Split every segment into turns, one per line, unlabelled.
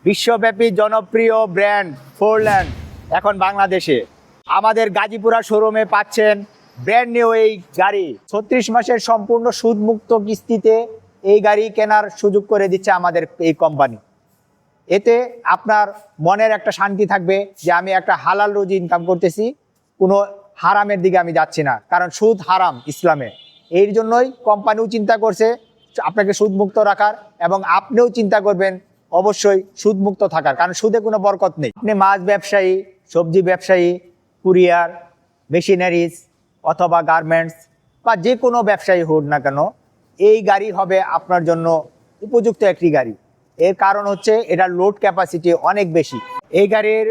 বিশ্বব্যাপী জনপ্রিয় brand Foreland এখন বাংলাদেশে আমাদের গাজীপুরা শোরুমে পাচ্ছেন ব্র্যান্ড নিউ এই গাড়ি। 36 মাসের সম্পূর্ণ সুদমুক্ত কিস্তিতে এই গাড়ি কেনার সুযোগ করে দিচ্ছে আমাদের এই কোম্পানি। এতে আপনার মনের একটা শান্তি থাকবে যে আমি একটা হালাল রুজি ইনকাম করতেছি, কোনো হারামের দিকে আমি যাচ্ছি না, কারণ সুদ হারাম ইসলামে। এর জন্যই কোম্পানিও চিন্তা করছে আপনাকে সুদমুক্ত রাখার, এবং আপনিও চিন্তা করবেন অবশ্যই সুদমুক্ত থাকার, কারণ সুদে কোনো বরকত নেই। আপনি মাছ ব্যবসায়ী, সবজি ব্যবসায়ী, কুরিয়ার, মেশিনারিজ অথবা গার্মেন্টস বা যে কোনো ব্যবসায়ী হোক না কেন, এই গাড়ি হবে আপনার জন্য উপযুক্ত একটি গাড়ি। এর কারণ হচ্ছে এটার লোড ক্যাপাসিটি অনেক বেশি। এই গাড়ির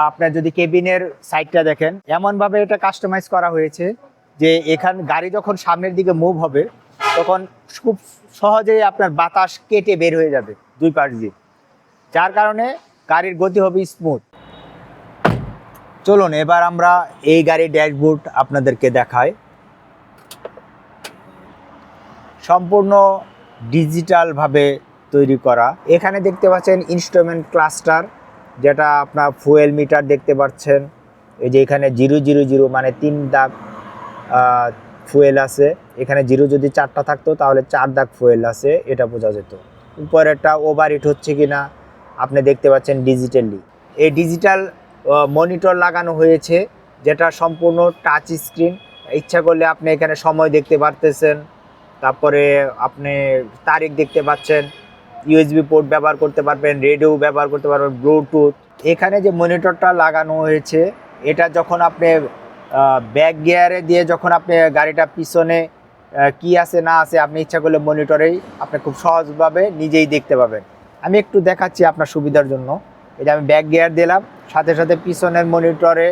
আপনার যদি কেবিনের সাইডটা দেখেন, এমনভাবে এটা কাস্টমাইজ করা হয়েছে যে এখান গাড়ি যখন সামনের দিকে মুভ হবে তখন খুব সহজেই আপনার বাতাস কেটে বের হয়ে যাবে দুই পাশ দিয়ে, যার কারণে গাড়ির গতি হবে স্মুথ। চলুন এবার আমরা এই গাড়ির ড্যাশবোর্ড আপনাদেরকে দেখাই। সম্পূর্ণ ডিজিটালভাবে তৈরি করা। এখানে দেখতে পাচ্ছেন ইনস্ট্রুমেন্ট ক্লাস্টার, যেটা আপনার ফুয়েল মিটার দেখতে পাচ্ছেন। এই যে এখানে 000 মানে 3 দাগ ফুয়েল আছে। এখানে 0 যদি 4টা থাকতো তাহলে 4 দাগ ফুয়েল আছে, এটা বোঝা যেত। উপরে একটা ওভারহিট হচ্ছে কিনা আপনি দেখতে পাচ্ছেন ডিজিটালি। এই ডিজিটাল মনিটর লাগানো হয়েছে, যেটা সম্পূর্ণ টাচ স্ক্রিন। ইচ্ছা করলে আপনি এখানে সময় দেখতে পারতেছেন, তারপরে আপনি তারিখ দেখতে পাচ্ছেন, ইউএসবি পোর্ট ব্যবহার করতে পারবেন, রেডিও ব্যবহার করতে পারবেন, ব্লুটুথ। এখানে যে মনিটরটা লাগানো হয়েছে, এটা যখন আপনি ব্যাক গিয়ারে দিয়ে যখন আপনি গাড়িটা পিছনে কি আছে না আছে আপনি ইচ্ছা করলে মনিটরেই আপনি খুব সহজভাবে নিজেই দেখতে পাবেন। আমি একটু দেখাচ্ছি আপনার সুবিধার জন্য। এই যে আমি ব্যাক গিয়ার দিলাম, সাথে সাথে পিছনের মনিটরে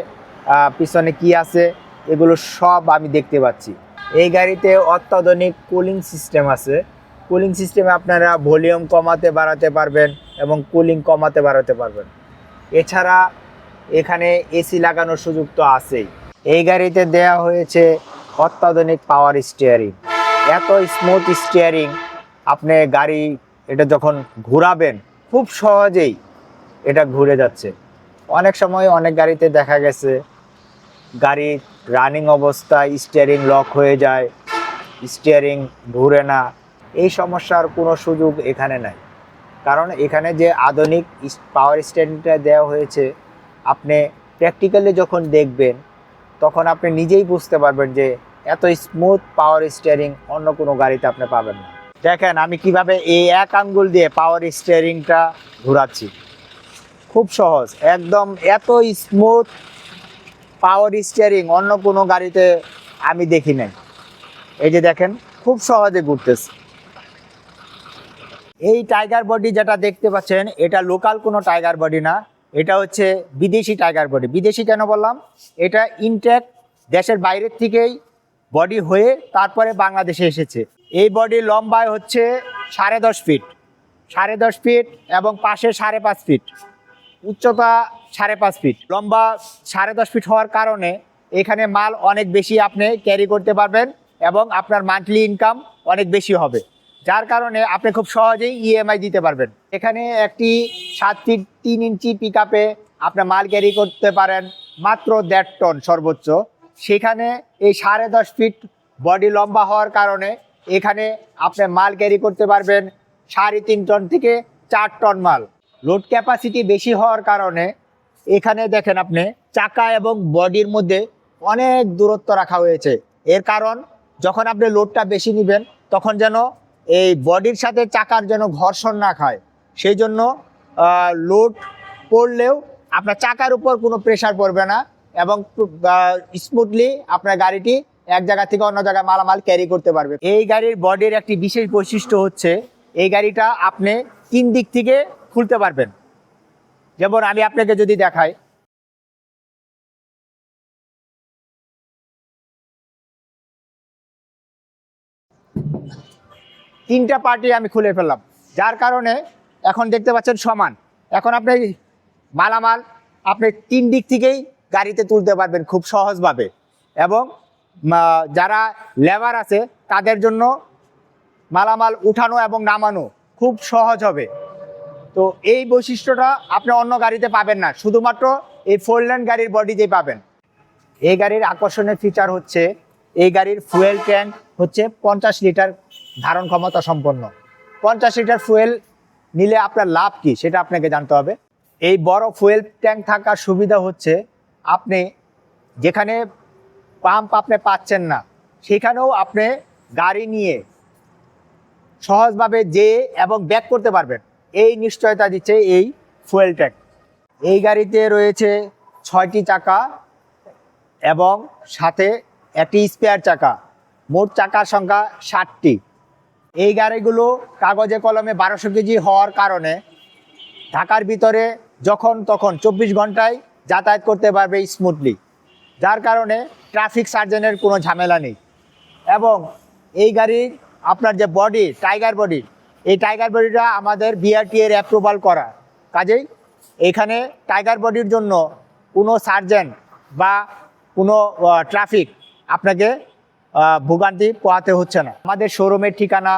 পিছনে কি আছে এগুলো সব আমি দেখতে পাচ্ছি। এই গাড়িতে অত্যাধুনিক কুলিং সিস্টেম আছে। কুলিং সিস্টেমে আপনারা ভলিউম কমাতে বাড়াতে পারবেন এবং কুলিং কমাতে বাড়াতে পারবেন। এছাড়া এখানে এসি লাগানোর সুযোগ তো আছেই। এই গাড়িতে দেয়া হয়েছে অত্যাধুনিক পাওয়ার স্টিয়ারিং। এত স্মুথ স্টিয়ারিং, আপনি গাড়ি এটা যখন ঘোরাবেন খুব সহজেই এটা ঘুরে যাচ্ছে। অনেক সময় অনেক গাড়িতে দেখা গেছে গাড়ি রানিং অবস্থায় স্টিয়ারিং লক হয়ে যায়, স্টিয়ারিং ঘুরে না। এই সমস্যার কোনো সুযোগ এখানে নাই, কারণ এখানে যে আধুনিক পাওয়ার স্টিয়ারিংটা দেওয়া হয়েছে, আপনি প্র্যাকটিক্যালি যখন দেখবেন তখন আপনি নিজেই বুঝতে পারবেন যে এত স্মুথ পাওয়ার স্টিয়ারিং অন্য কোনো গাড়িতে আপনি পাবেন না। দেখেন আমি কিভাবে এই এক আঙ্গুল দিয়ে পাওয়ার স্টিয়ারিংটা ঘোরাচ্ছি, খুব সহজ একদম। এত স্মুথ পাওয়ার স্টিয়ারিং অন্য কোনো গাড়িতে আমি দেখি নাই। এই যে দেখেন খুব সহজে ঘুরতেছে। এই টাইগার বডি যেটা দেখতে পাচ্ছেন, এটা লোকাল কোনো টাইগার বডি না, এটা হচ্ছে বিদেশি টাইগার বডি। বিদেশি কেন বললাম, এটা ইনটেক দেশের বাইরের থেকেই বডি হয়ে তারপরে বাংলাদেশে এসেছে। এই বডি লম্বায় হচ্ছে 10.5 ফিট, 10.5 ফিট এবং পাশে 5.5 ফিট, উচ্চতা 5.5 ফিট, লম্বা 10.5 ফিট হওয়ার কারণে এখানে মাল অনেক বেশি আপনি ক্যারি করতে পারবেন এবং আপনার মান্থলি ইনকাম অনেক বেশি হবে, যার কারণে আপনি খুব সহজেই ইএমআই দিতে পারবেন। এখানে একটি 7 ফিট 3 ইঞ্চি পিক আপে আপনার মাল ক্যারি করতে পারেন মাত্র 1.5 টন সর্বোচ্চ। সেখানে এই 10.5 ফিট বডি লম্বা হওয়ার কারণে এখানে আপনি মাল ক্যারি করতে পারবেন 3.5 টন থেকে 4 টন মাল। লোড ক্যাপাসিটি বেশি হওয়ার কারণে এখানে দেখেন আপনি চাকা এবং বডির মধ্যে অনেক দূরত্ব রাখা হয়েছে। এর কারণ যখন আপনি লোডটা বেশি নেবেন তখন যেন এই বডির সাথে চাকার যেন ঘর্ষণ না খায়, সেই জন্য লোড পড়লেও আপনার চাকার উপর কোনো প্রেশার পড়বে না এবং স্মুথলি আপনার গাড়িটি এক জায়গা থেকে অন্য জায়গায় মালামাল ক্যারি করতে পারবে। এই গাড়ির বডির একটি বিশেষ বৈশিষ্ট্য হচ্ছে এই গাড়িটা আপনি 3 দিক থেকে খুলতে পারবেন। যেমন আমি আপনাকে যদি দেখাই, তিনটা পার্টি আমি খুলে ফেললাম, যার কারণে এখন দেখতে পাচ্ছেন সমান। এখন আপনি মালামাল আপনি 3 দিক থেকেই গাড়িতে তুলতে পারবেন খুব সহজভাবে, এবং যারা লেবার আছে তাদের জন্য মালামাল উঠানো এবং নামানো খুব সহজ হবে। তো এই বৈশিষ্ট্যটা আপনি অন্য গাড়িতে পাবেন না, শুধুমাত্র এই 4 লেন গাড়ির বডিতেই পাবেন। এই গাড়ির আকর্ষণীয় ফিচার হচ্ছে এই গাড়ির ফুয়েল ট্যাঙ্ক হচ্ছে 50 লিটার ধারণ ক্ষমতা সম্পন্ন। 50 লিটার ফুয়েল নিলে আপনার লাভ কি সেটা আপনাকে জানতে হবে। এই বড় ফুয়েল ট্যাঙ্ক থাকার সুবিধা হচ্ছে আপনি যেখানে পাম্প আপনি পাচ্ছেন না সেখানেও আপনি গাড়ি নিয়ে সহজভাবে যেয়ে এবং ব্যাক করতে পারবেন, এই নিশ্চয়তা দিচ্ছে এই ফুয়েল ট্যাঙ্ক। এই গাড়িতে রয়েছে 6টি চাকা এবং সাথে একটি স্পেয়ার চাকা, মোট চাকার সংখ্যা 60টি। এই গাড়িগুলো কাগজে কলমে 1200 কেজি হওয়ার কারণে ঢাকার ভিতরে যখন তখন 24 ঘন্টায় যাতায়াত করতে পারবে স্মুথলি, যার কারণে ট্রাফিক সার্জনের কোনো ঝামেলা নেই। এবং এই গাড়ির আপনার যে বডি টাইগার বডি, এই টাইগার বডিটা আমাদের বিআরটি এর অ্যাপ্রুভাল করা, কাজেই এখানে টাইগার বডির জন্য কোনো সার্জেন্ট বা কোনো ট্রাফিক আপনাকে ভোগান্তি পোহাতে হচ্ছে না। আমাদের শোরুমের ঠিকানা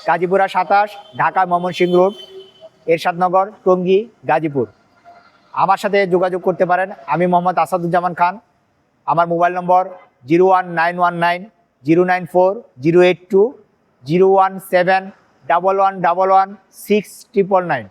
গাজীপুরা 27, ঢাকা ময়মনসিংহ রোড, এরশাদনগর, টঙ্গী, গাজীপুর। আমার সাথে যোগাযোগ করতে পারেন। আমি মোহাম্মদ আসাদুজ্জামান খান। আমার মোবাইল নম্বর 01919 094 082 017 1111 6 999।